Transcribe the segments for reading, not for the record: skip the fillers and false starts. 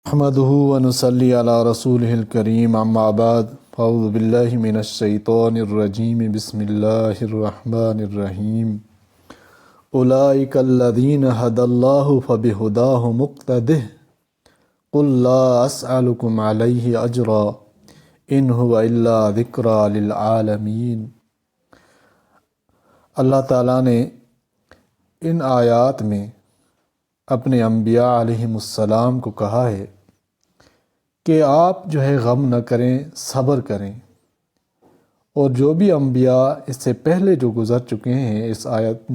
نحمده ونصلي على رسوله الكريم اما بعد فاعوذ بالله من الشيطان الرجيم بسم الله الرحمن الرحيم أولئك الذين هدى الله فبهداه مقتده قل لا أسألكم عليه أجرا إن هو إلا ذكرى للعالمين۔ اللہ تعالیٰ نے ان آیات میں اپنے انبیاء علیہم السلام کو کہا ہے کہ آپ جو ہے غم نہ کریں، صبر کریں، اور جو بھی انبیاء اس سے پہلے جو گزر چکے ہیں اس آیت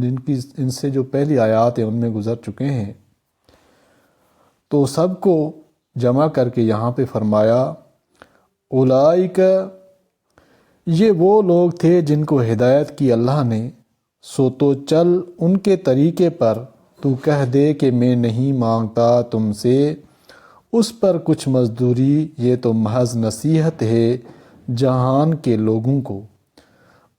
ان سے جو پہلی آیات ہیں ان میں گزر چکے ہیں، تو سب کو جمع کر کے یہاں پہ فرمایا اولئک، یہ وہ لوگ تھے جن کو ہدایت کی اللہ نے، سو تو چل ان کے طریقے پر، تو کہہ دے کہ میں نہیں مانگتا تم سے اس پر کچھ مزدوری، یہ تو محض نصیحت ہے جہان کے لوگوں کو۔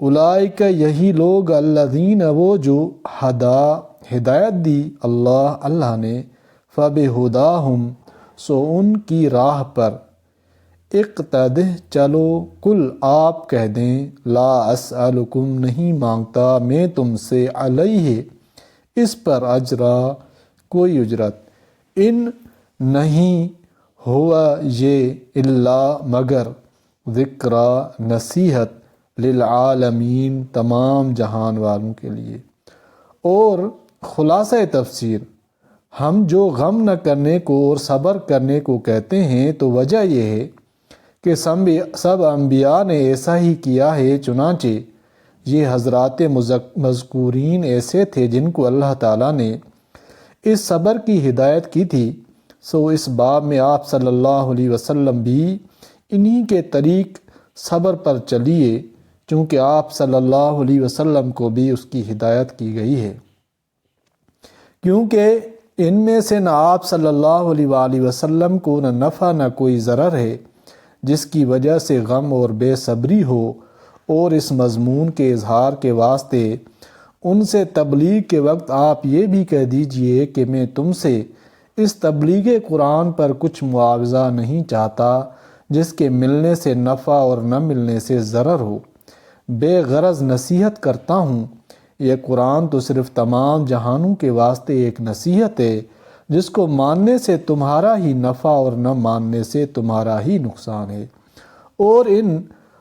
اولئک، یہی لوگ، الذین، وہ جو، ہدایت دی اللہ نے، فبہداہم، سو ان کی راہ پر، اقتدہ، چلو، کل، آپ کہہ دیں، لا اسألکم، نہیں مانگتا میں تم سے، علیہ، اس پر، اجرا، کوئی اجرت، ان، نہیں، ہوا یہ، الا، مگر، ذکرى، نصیحت، للعالمین، تمام جہان والوں کے لیے۔ اور خلاصہ تفسیر، ہم جو غم نہ کرنے کو اور صبر کرنے کو کہتے ہیں تو وجہ یہ ہے کہ سب انبیاء نے ایسا ہی کیا ہے، چنانچہ یہ حضرات مذکورین ایسے تھے جن کو اللہ تعالیٰ نے اس صبر کی ہدایت کی تھی، سو اس باب میں آپ صلی اللہ علیہ وسلم بھی انہی کے طریق صبر پر چلیے، چونکہ آپ صلی اللہ علیہ وسلم کو بھی اس کی ہدایت کی گئی ہے، کیونکہ ان میں سے نہ آپ صلی اللہ علیہ وآلہ وسلم کو نہ نفع نہ کوئی ضرر ہے جس کی وجہ سے غم اور بے صبری ہو، اور اس مضمون کے اظہار کے واسطے ان سے تبلیغ کے وقت آپ یہ بھی کہہ دیجئے کہ میں تم سے اس تبلیغ قرآن پر کچھ معاوضہ نہیں چاہتا جس کے ملنے سے نفع اور نہ ملنے سے ضرر ہو، بے غرض نصیحت کرتا ہوں۔ یہ قرآن تو صرف تمام جہانوں کے واسطے ایک نصیحت ہے جس کو ماننے سے تمہارا ہی نفع اور نہ ماننے سے تمہارا ہی نقصان ہے۔ اور ان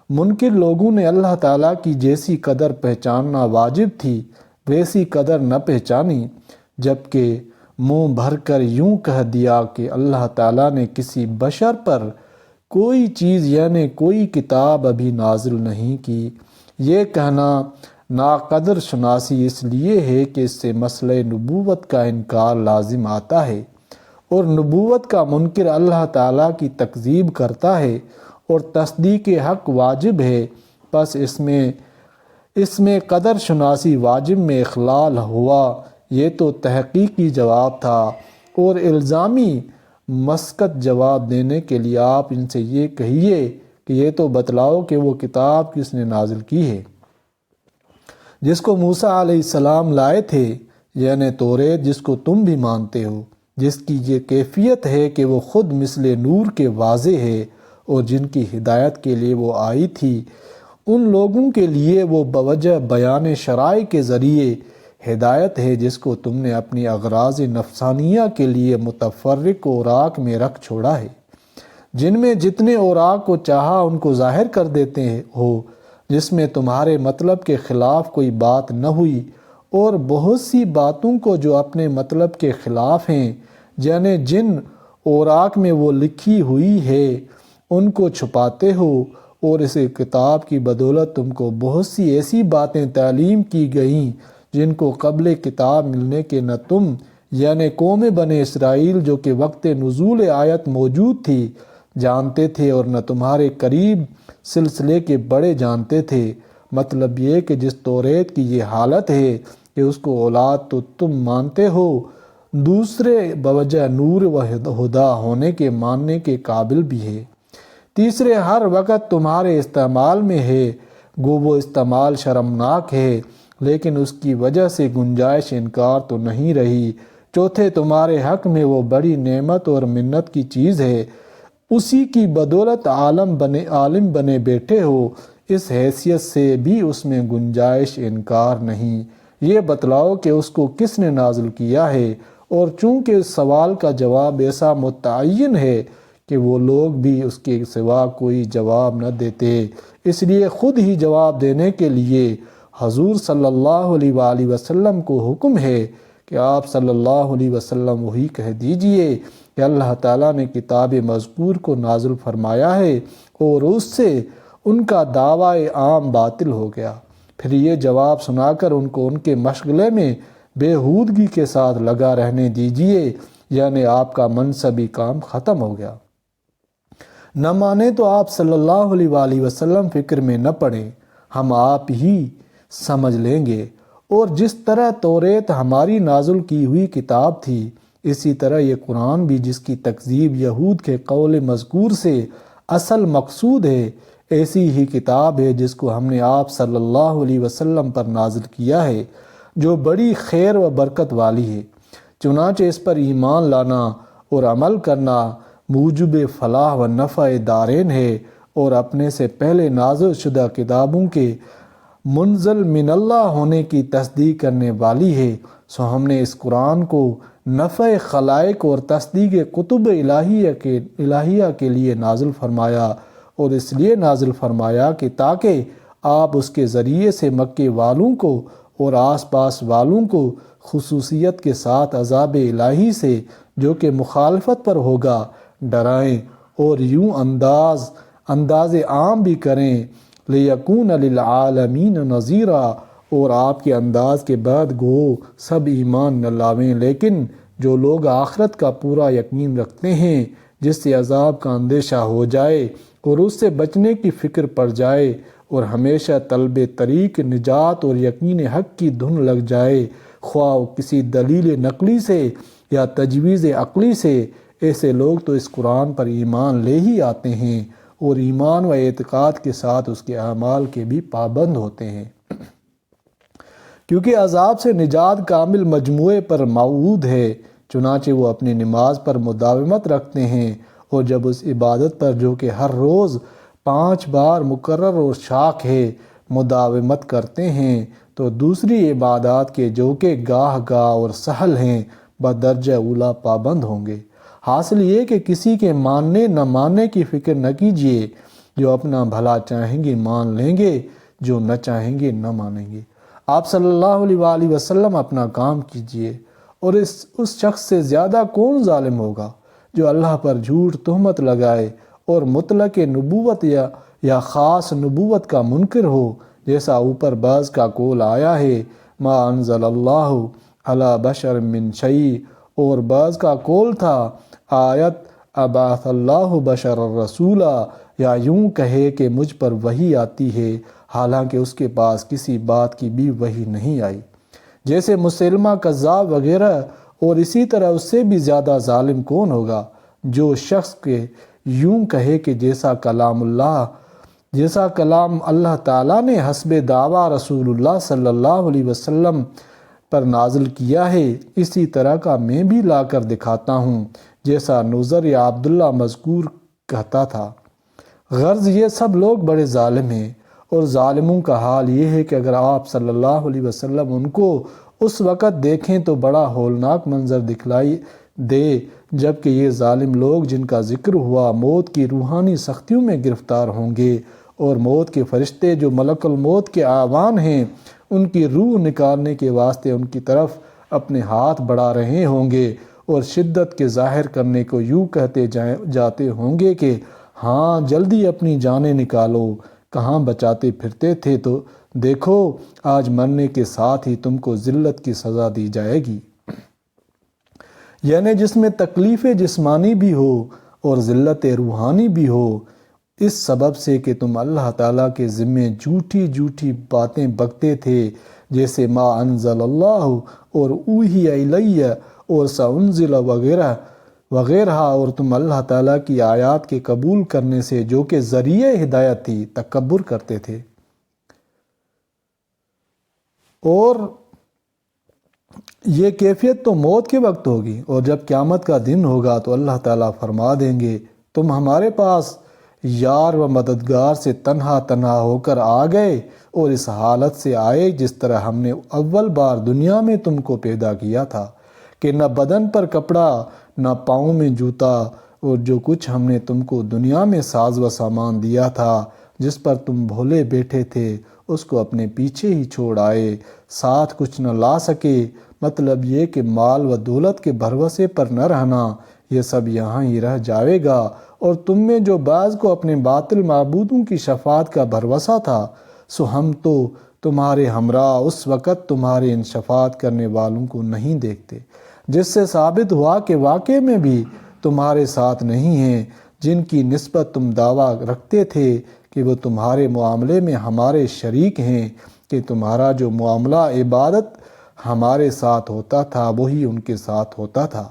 منکر لوگوں نے اللہ تعالیٰ کی جیسی قدر پہچاننا واجب تھی ویسی قدر نہ پہچانی، جبکہ منہ بھر کر یوں کہہ دیا کہ اللہ تعالیٰ نے کسی بشر پر کوئی چیز یعنی کوئی کتاب ابھی نازل نہیں کی۔ یہ کہنا ناقدر شناسی اس لیے ہے کہ اس سے مسئلہ نبوت کا انکار لازم آتا ہے، اور نبوت کا منکر اللہ تعالیٰ کی تکذیب کرتا ہے، اور تصدیق حق واجب ہے، پس اس میں قدر شناسی واجب میں اخلال ہوا۔ یہ تو تحقیقی جواب تھا، اور الزامی مسکت جواب دینے کے لیے آپ ان سے یہ کہیے کہ یہ تو بتلاؤ کہ وہ کتاب کس نے نازل کی ہے جس کو موسیٰ علیہ السلام لائے تھے، یعنی توریت، جس کو تم بھی مانتے ہو، جس کی یہ کیفیت ہے کہ وہ خود مثل نور کے واضح ہے، اور جن کی ہدایت کے لیے وہ آئی تھی ان لوگوں کے لیے وہ بوجہ بیان شرائع کے ذریعے ہدایت ہے جس کو تم نے اپنی اغراض نفسانیہ کے لیے متفرق اوراق میں رکھ چھوڑا ہے، جن میں جتنے اوراق کو چاہا ان کو ظاہر کر دیتے ہو، جس میں تمہارے مطلب کے خلاف کوئی بات نہ ہوئی، اور بہت سی باتوں کو جو اپنے مطلب کے خلاف ہیں، یعنی جن اوراق میں وہ لکھی ہوئی ہے ان کو چھپاتے ہو، اور اس کتاب کی بدولت تم کو بہت سی ایسی باتیں تعلیم کی گئیں جن کو قبل کتاب ملنے کے نہ تم یعنی قوم بنی اسرائیل جو کہ وقت نزول آیت موجود تھی جانتے تھے، اور نہ تمہارے قریب سلسلے کے بڑے جانتے تھے۔ مطلب یہ کہ جس توریت کی یہ حالت ہے کہ اس کو اولاد تو تم مانتے ہو، دوسرے بوجہ نور و ہدا ہونے کے ماننے کے قابل بھی ہے، تیسرے ہر وقت تمہارے استعمال میں ہے، گو وہ استعمال شرمناک ہے، لیکن اس کی وجہ سے گنجائش انکار تو نہیں رہی، چوتھے تمہارے حق میں وہ بڑی نعمت اور منت کی چیز ہے، اسی کی بدولت عالم بنے بیٹھے ہو، اس حیثیت سے بھی اس میں گنجائش انکار نہیں۔ یہ بتلاؤ کہ اس کو کس نے نازل کیا ہے، اور چونکہ اس سوال کا جواب ایسا متعین ہے کہ وہ لوگ بھی اس کے سوا کوئی جواب نہ دیتے، اس لیے خود ہی جواب دینے کے لیے حضور صلی اللہ علیہ وآلہ وسلم کو حکم ہے کہ آپ صلی اللہ علیہ وسلم وہی کہہ دیجئے کہ اللہ تعالیٰ نے کتاب مذکور کو نازل فرمایا ہے اور اس سے ان کا دعوی عام باطل ہو گیا۔ پھر یہ جواب سنا کر ان کو ان کے مشغلے میں بےہودگی کے ساتھ لگا رہنے دیجئے، یعنی آپ کا منصبی کام ختم ہو گیا۔ نہ مانے تو آپ صلی اللہ علیہ وآلہ وسلم فکر میں نہ پڑیں، ہم آپ ہی سمجھ لیں گے۔ اور جس طرح توریت ہماری نازل کی ہوئی کتاب تھی، اسی طرح یہ قرآن بھی، جس کی تکذیب یہود کے قول مذکور سے اصل مقصود ہے، ایسی ہی کتاب ہے جس کو ہم نے آپ صلی اللہ علیہ وسلم پر نازل کیا ہے، جو بڑی خیر و برکت والی ہے۔ چنانچہ اس پر ایمان لانا اور عمل کرنا موجب فلاح و نفع دارین ہے، اور اپنے سے پہلے نازل شدہ کتابوں کے منزل من اللہ ہونے کی تصدیق کرنے والی ہے۔ سو ہم نے اس قرآن کو نفع خلائق اور تصدیق کتب الہیہ کے لیے نازل فرمایا، اور اس لیے نازل فرمایا کہ تاکہ آپ اس کے ذریعے سے مکے والوں کو اور آس پاس والوں کو خصوصیت کے ساتھ عذاب الہی سے جو کہ مخالفت پر ہوگا ڈرائیں، اور یوں انداز عام بھی کریں، لِيَكُونَ لِلْعَالَمِينَ نَذِيرًا، اور آپ کے انداز کے بعد گو سب ایمان نہ لاویں، لیکن جو لوگ آخرت کا پورا یقین رکھتے ہیں، جس سے عذاب کا اندیشہ ہو جائے اور اس سے بچنے کی فکر پڑ جائے، اور ہمیشہ طلب طریق نجات اور یقین حق کی دھن لگ جائے، خواہ کسی دلیل نقلی سے یا تجویز عقلی سے، ایسے لوگ تو اس قرآن پر ایمان لے ہی آتے ہیں اور ایمان و اعتقاد کے ساتھ اس کے اعمال کے بھی پابند ہوتے ہیں۔ کیونکہ عذاب سے نجات کامل مجموعے پر موعود ہے، چنانچہ وہ اپنی نماز پر مداومت رکھتے ہیں، اور جب اس عبادت پر جو کہ ہر روز 5 بار مقرر اور شاق ہے مداومت کرتے ہیں، تو دوسری عبادات کے جو کہ گاہ گاہ اور سہل ہیں بدرجہ اولا پابند ہوں گے۔ حاصل یہ کہ کسی کے ماننے نہ ماننے کی فکر نہ کیجیے، جو اپنا بھلا چاہیں گے مان لیں گے، جو نہ چاہیں گے نہ مانیں گے۔ آپ صلی اللہ علیہ وآلہ وسلم اپنا کام کیجیے، اور اس شخص سے زیادہ کون ظالم ہوگا جو اللہ پر جھوٹ تہمت لگائے اور مطلق نبوت یا خاص نبوت کا منکر ہو، جیسا اوپر بعض کا قول آیا ہے ما انزل اللہ علی بشر من شیء، اور بعض کا قول تھا آیت ابعث اللہ بشر الرسولا، یا یوں کہے کہ مجھ پر وحی آتی ہے حالانکہ اس کے پاس کسی بات کی بھی وحی نہیں آئی، جیسے مسلمہ کذاب وغیرہ۔ اور اسی طرح اس سے بھی زیادہ ظالم کون ہوگا جو شخص کے یوں کہے کہ جیسا کلام اللہ تعالیٰ نے حسب دعویٰ رسول اللہ صلی اللہ علیہ وسلم پر نازل کیا ہے، اسی طرح کا میں بھی لا کر دکھاتا ہوں، جیسا نظر یا عبداللہ مذکور کہتا تھا۔ غرض یہ سب لوگ بڑے ظالم ہیں، اور ظالموں کا حال یہ ہے کہ اگر آپ صلی اللہ علیہ وسلم ان کو اس وقت دیکھیں تو بڑا ہولناک منظر دکھلائی دے، جبکہ یہ ظالم لوگ جن کا ذکر ہوا موت کی روحانی سختیوں میں گرفتار ہوں گے، اور موت کے فرشتے جو ملک الموت کے آوان ہیں ان کی روح نکالنے کے واسطے ان کی طرف اپنے ہاتھ بڑھا رہے ہوں گے، اور شدت کے ظاہر کرنے کو یوں کہتے جاتے ہوں گے کہ ہاں جلدی اپنی جانیں نکالو، کہاں بچاتے پھرتے تھے، تو دیکھو آج مرنے کے ساتھ ہی تم کو ذلت کی سزا دی جائے گی، یعنی جس میں تکلیف جسمانی بھی ہو اور ذلت روحانی بھی ہو، اس سبب سے کہ تم اللہ تعالیٰ کے ذمے جھوٹی باتیں بکتے تھے، جیسے ما انزل اللہ اور اوحی الیہ اور سانزل وغیرہ، اور تم اللہ تعالیٰ کی آیات کے قبول کرنے سے جو کہ ذریعہ ہدایت تھی تکبر کرتے تھے، اور یہ کیفیت تو موت کے وقت ہوگی، اور جب قیامت کا دن ہوگا تو اللہ تعالیٰ فرما دیں گے تم ہمارے پاس یار و مددگار سے تنہا تنہا ہو کر آ گئے، اور اس حالت سے آئے جس طرح ہم نے اول بار دنیا میں تم کو پیدا کیا تھا، کہ نہ بدن پر کپڑا نہ پاؤں میں جوتا، اور جو کچھ ہم نے تم کو دنیا میں ساز و سامان دیا تھا جس پر تم بھولے بیٹھے تھے اس کو اپنے پیچھے ہی چھوڑ آئے، ساتھ کچھ نہ لا سکے۔ مطلب یہ کہ مال و دولت کے بھروسے پر نہ رہنا، یہ سب یہاں ہی رہ جائے گا، اور تم میں جو بعض کو اپنے باطل معبودوں کی شفاعت کا بھروسہ تھا، سو ہم تو تمہارے ہمراہ اس وقت تمہارے ان شفاعت کرنے والوں کو نہیں دیکھتے، جس سے ثابت ہوا کہ واقع میں بھی تمہارے ساتھ نہیں ہیں، جن کی نسبت تم دعویٰ رکھتے تھے کہ وہ تمہارے معاملے میں ہمارے شریک ہیں، کہ تمہارا جو معاملہ عبادت ہمارے ساتھ ہوتا تھا وہی ان کے ساتھ ہوتا تھا۔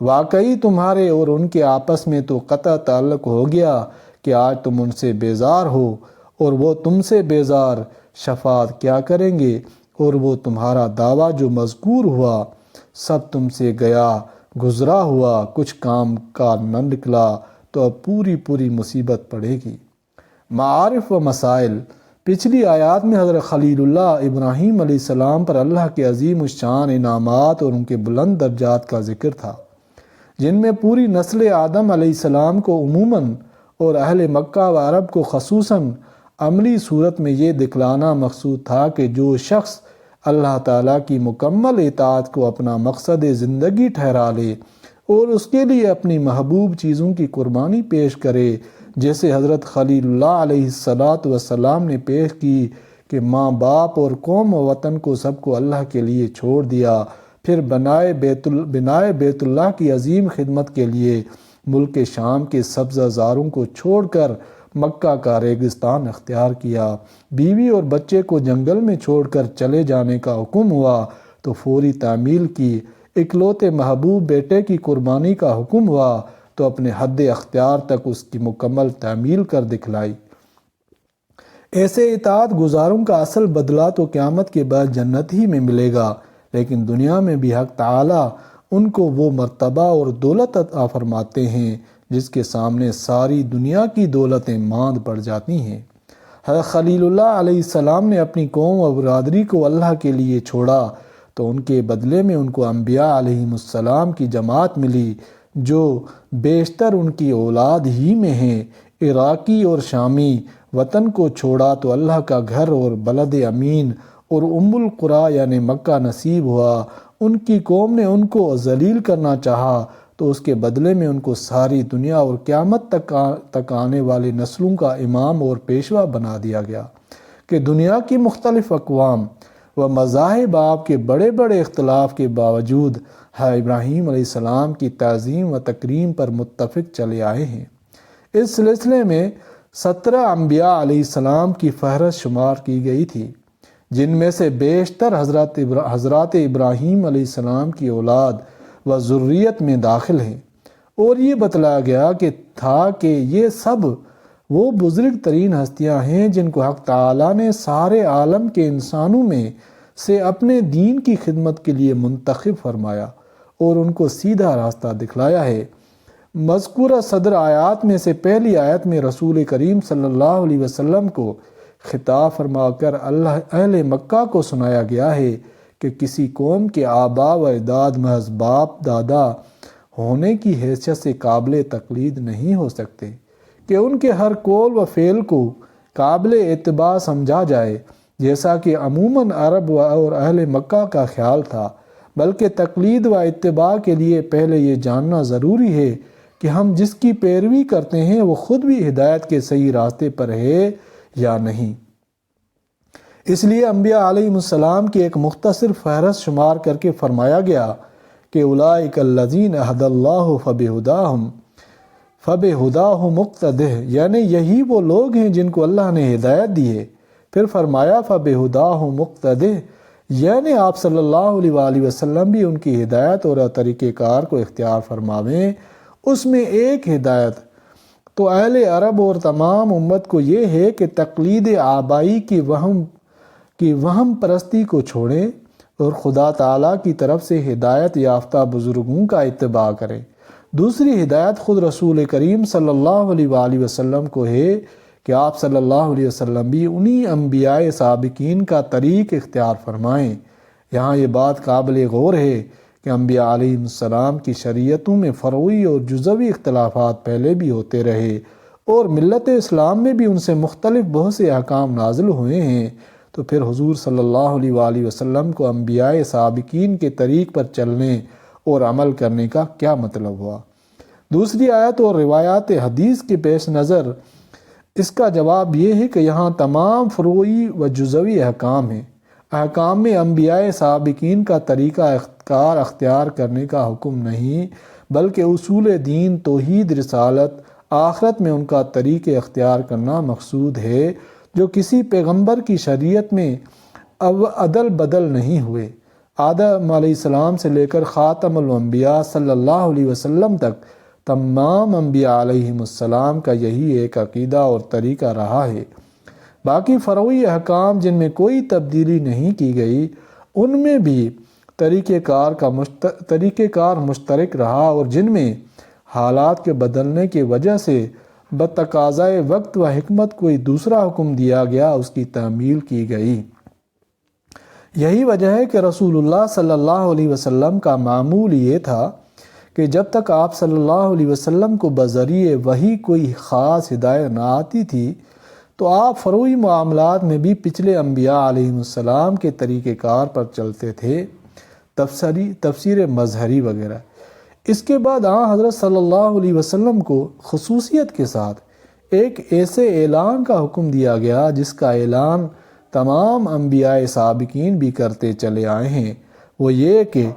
واقعی تمہارے اور ان کے آپس میں تو قطع تعلق ہو گیا کہ آج تم ان سے بیزار ہو اور وہ تم سے بیزار، شفاعت کیا کریں گے؟ اور وہ تمہارا دعویٰ جو مذکور ہوا سب تم سے گیا گزرا ہوا، کچھ کام کا نہ نکلا، تو اب پوری مصیبت پڑے گی۔ معارف و مسائل۔ پچھلی آیات میں حضرت خلیل اللہ ابراہیم علیہ السلام پر اللہ کے عظیم الشان انعامات اور ان کے بلند درجات کا ذکر تھا، جن میں پوری نسل آدم علیہ السلام کو عموماً اور اہل مکہ و عرب کو خصوصاً عملی صورت میں یہ دکھلانا مقصود تھا کہ جو شخص اللہ تعالیٰ کی مکمل اطاعت کو اپنا مقصد زندگی ٹھہرا لے اور اس کے لیے اپنی محبوب چیزوں کی قربانی پیش کرے، جیسے حضرت خلیل اللہ علیہ السلام نے پیش کی کہ ماں باپ اور قوم و وطن کو سب کو اللہ کے لیے چھوڑ دیا، پھر بنائے بیت اللہ کی عظیم خدمت کے لیے ملک شام کے سبزہ زاروں کو چھوڑ کر مکہ کا ریگستان اختیار کیا، بیوی اور بچے کو جنگل میں چھوڑ کر چلے جانے کا حکم ہوا تو فوری تعمیل کی، اکلوتے محبوب بیٹے کی قربانی کا حکم ہوا تو اپنے حد اختیار تک اس کی مکمل تعمیل کر دکھلائی۔ ایسے اطاعت گزاروں کا اصل بدلہ تو قیامت کے بعد جنت ہی میں ملے گا، لیکن دنیا میں بھی حق تعالیٰ ان کو وہ مرتبہ اور دولت عطا فرماتے ہیں جس کے سامنے ساری دنیا کی دولتیں ماند پڑ جاتی ہیں۔ حضرت خلیل اللہ علیہ السلام نے اپنی قوم و برادری کو اللہ کے لیے چھوڑا تو ان کے بدلے میں ان کو انبیاء علیہ السلام کی جماعت ملی جو بیشتر ان کی اولاد ہی میں ہیں۔ عراقی اور شامی وطن کو چھوڑا تو اللہ کا گھر اور بلد امین اور ام القری یعنی مکہ نصیب ہوا۔ ان کی قوم نے ان کو ذلیل کرنا چاہا تو اس کے بدلے میں ان کو ساری دنیا اور قیامت تک آنے والی نسلوں کا امام اور پیشوا بنا دیا گیا کہ دنیا کی مختلف اقوام و مذاہب آپ کے بڑے بڑے اختلاف کے باوجود ابراہیم علیہ السلام کی تعظیم و تکریم پر متفق چلے آئے ہیں۔ اس سلسلے میں 17 انبیاء علیہ السلام کی فہرست شمار کی گئی تھی، جن میں سے بیشتر حضرات ابراہیم علیہ السلام کی اولاد و ذریت میں داخل ہیں، اور یہ بتلایا گیا کہ یہ سب وہ بزرگ ترین ہستیاں ہیں جن کو حق تعالیٰ نے سارے عالم کے انسانوں میں سے اپنے دین کی خدمت کے لیے منتخب فرمایا اور ان کو سیدھا راستہ دکھلایا ہے۔ مذکورہ صدر آیات میں سے پہلی آیت میں رسول کریم صلی اللہ علیہ وسلم کو خطاب فرما کر اہل مکہ کو سنایا گیا ہے کہ کسی قوم کے آباء و اجداد محض باپ دادا ہونے کی حیثیت سے قابل تقلید نہیں ہو سکتے، کہ ان کے ہر قول و فعل کو قابل اتباع سمجھا جائے، جیسا کہ عموماً عرب اور اہل مکہ کا خیال تھا، بلکہ تقلید و اتباع کے لیے پہلے یہ جاننا ضروری ہے کہ ہم جس کی پیروی کرتے ہیں وہ خود بھی ہدایت کے صحیح راستے پر ہے یا نہیں۔ اس لیے انبیاء علیہ السلام کی ایک مختصر فہرست شمار کر کے فرمایا گیا کہ اولئک الذین ھدی اللہ فبہداہ مقتدہ، یعنی یہی وہ لوگ ہیں جن کو اللہ نے ہدایت دی ہے۔ پھر فرمایا فبہداہ مقتدہ، یعنی آپ صلی اللہ علیہ وآلہ وسلم بھی ان کی ہدایت اور طریقہ کار کو اختیار فرماویں۔ اس میں ایک ہدایت تو اہل عرب اور تمام امت کو یہ ہے کہ تقلید آبائی کی وہم پرستی کو چھوڑیں، اور خدا تعالیٰ کی طرف سے ہدایت یافتہ بزرگوں کا اتباع کریں۔ دوسری ہدایت خود رسول کریم صلی اللہ علیہ وآلہ وسلم کو ہے کہ آپ صلی اللہ علیہ وسلم بھی انہی انبیاء سابقین کا طریق اختیار فرمائیں۔ یہاں یہ بات قابل غور ہے کہ انبیاء علیہ السلام کی شریعتوں میں فروعی اور جزوی اختلافات پہلے بھی ہوتے رہے اور ملت اسلام میں بھی ان سے مختلف بہت سے احکام نازل ہوئے ہیں، تو پھر حضور صلی اللہ علیہ وآلہ وسلم کو انبیاء سابقین کے طریق پر چلنے اور عمل کرنے کا کیا مطلب ہوا؟ دوسری آیت اور روایات حدیث کے پیش نظر اس کا جواب یہ ہے کہ یہاں تمام فروعی و جزوی احکام ہیں۔ احکام میں انبیاء سابقین کا طریقہ کار اختیار کرنے کا حکم نہیں، بلکہ اصول دین، توحید، رسالت، آخرت میں ان کا طریق اختیار کرنا مقصود ہے، جو کسی پیغمبر کی شریعت میں عدل بدل نہیں ہوئے۔ آدم علیہ السلام سے لے کر خاتم الانبیاء صلی اللہ علیہ وسلم تک تمام انبیاء علیہم السلام کا یہی ایک عقیدہ اور طریقہ رہا ہے۔ باقی فروعی احکام جن میں کوئی تبدیلی نہیں کی گئی، ان میں بھی طریقہ کار مشترک رہا، اور جن میں حالات کے بدلنے کی وجہ سے بتقاضائے وقت و حکمت کوئی دوسرا حکم دیا گیا، اس کی تعمیل کی گئی۔ یہی وجہ ہے کہ رسول اللہ صلی اللہ علیہ وسلم کا معمول یہ تھا کہ جب تک آپ صلی اللہ علیہ وسلم کو بذریعہ وحی کوئی خاص ہدایت نہ آتی تھی، تو آپ فروعی معاملات میں بھی پچھلے انبیاء علیہ السلام کے طریقہ کار پر چلتے تھے، تفسیر مظہری وغیرہ۔ اس کے بعد حضرت صلی اللہ علیہ وسلم کو خصوصیت کے ساتھ ایک ایسے اعلان کا حکم دیا گیا جس کا اعلان تمام انبیاء سابقین بھی کرتے چلے آئے ہیں، وہ یہ کہ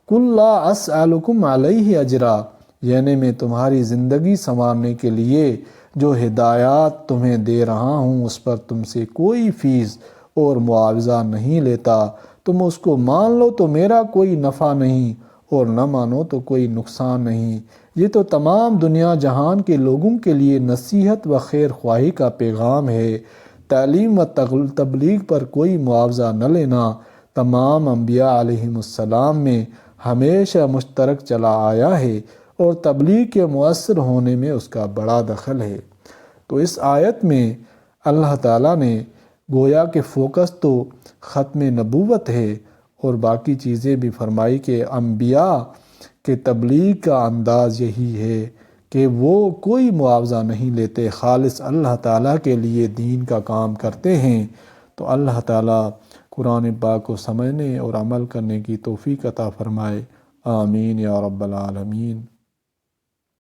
قُلْ لَا أَسْأَلُكُمْ عَلَيْهِ أَجْرًا، یعنی میں تمہاری زندگی سنوارنے کے لیے جو ہدایات تمہیں دے رہا ہوں اس پر تم سے کوئی فیس اور معاوضہ نہیں لیتا، تم اس کو مان لو تو میرا کوئی نفع نہیں اور نہ مانو تو کوئی نقصان نہیں۔ یہ تو تمام دنیا جہان کے لوگوں کے لیے نصیحت و خیر خواہی کا پیغام ہے۔ تعلیم و تبلیغ پر کوئی معاوضہ نہ لینا تمام انبیاء علیہم السلام میں ہمیشہ مشترک چلا آیا ہے، اور تبلیغ کے مؤثر ہونے میں اس کا بڑا دخل ہے۔ تو اس آیت میں اللہ تعالیٰ نے گویا کہ فوکس تو ختم نبوت ہے اور باقی چیزیں بھی فرمائی کہ انبیاء کے تبلیغ کا انداز یہی ہے کہ وہ کوئی معاوضہ نہیں لیتے، خالص اللہ تعالیٰ کے لیے دین کا کام کرتے ہیں۔ تو اللہ تعالیٰ قرآن پاک کو سمجھنے اور عمل کرنے کی توفیق عطا فرمائے، آمین یا رب العالمین۔